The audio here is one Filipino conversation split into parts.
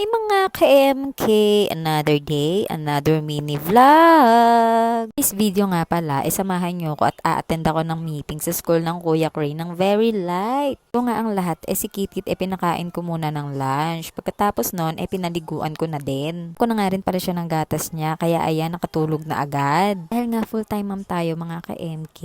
Hey mga ka-MK, another day, another mini vlog. This video nga pala, samahan nyo ko at a-attend ako ng meeting sa school ng Kuya Crane ng very light. Ito nga ang lahat, si Kitit pinakain ko muna ng lunch. Pagkatapos nun, pinaliguan ko na din. Ko na nga rin pala siya ng gatas niya, kaya ayan, nakatulog na agad. Dahil nga full-time mom tayo mga ka-MK,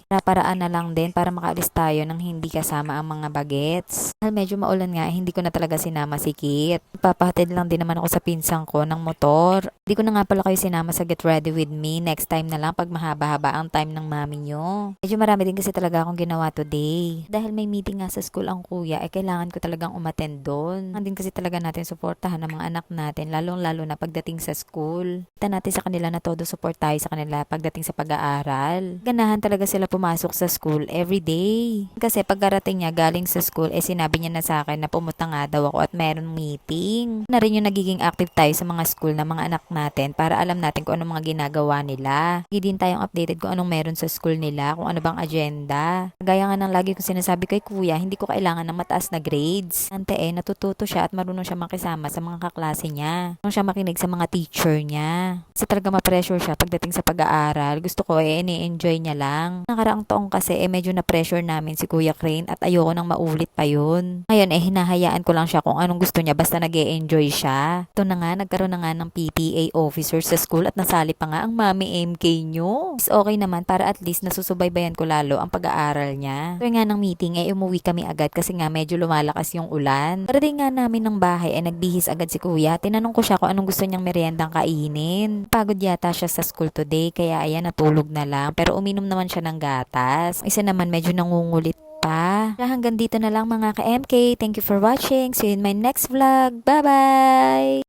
para-paraan na lang din para makaalis tayo nang hindi kasama ang mga bagets. Dahil medyo maulan nga, hindi ko na talaga sinama si Kit. Papahatid lang din naman ako sa pinsang ko ng motor. Hindi ko na nga pala kayo sinama sa Get Ready With Me. Next time na lang pag mahaba-haba ang time ng mami nyo. Medyo marami din kasi talaga akong ginawa today. Dahil may meeting nga sa school ang kuya, kailangan ko talagang umattend doon. Ang din kasi talaga natin suportahan ng mga anak natin, lalong-lalo na pagdating sa school. Kita natin sa kanila na todo support tayo sa kanila pagdating sa pag-aaral. Ganahan talaga sila pumasok sa school every day. Kasi pagkarating niya galing sa school, sinabi niya na sa akin na pumunta nga daw ako at meron meeting. Na rin yung nagiging active tayo sa mga school ng mga anak natin para alam natin kung anong mga ginagawa nila. Hindi din tayong updated kung anong meron sa school nila, kung ano bang agenda. Gaya nga ng lagi kong sinasabi kay kuya, hindi ko kailangan ng mataas na grades. Ante natututo siya at marunong siya makisama sa mga kaklase niya. Marunong siya makinig sa mga teacher niya. Kasi talaga ma-pressure siya pagdating sa pag-aaral. Gusto ko ini-enjoy niya lang. Nakaraang taong kasi medyo na-pressure namin si Kuya Crane at ayoko nang maulit pa yun. Ngayon hinahayaan ko lang siya kung anong gusto niya basta nag-e-enjoy siya. Ito na nga, nagkaroon na nga ng PTA officer sa school at nasali pa nga ang mami MK nyo. Is okay naman para at least nasusubaybayan ko lalo ang pag-aaral niya. Ito nga ng meeting umuwi kami agad kasi nga medyo lumalakas yung ulan. Parating nga namin ng bahay nagbihis agad si kuya. Tinanong ko siya kung anong gusto niyang meriendang kainin. Pagod yata siya sa school today kaya ayan natulog na lang pero uminom naman siya ng gatas. Isa naman medyo nangungulit pa. Kaya hanggang dito na lang mga ka-MK. Thank you for watching. See you in my next vlog. Bye-bye!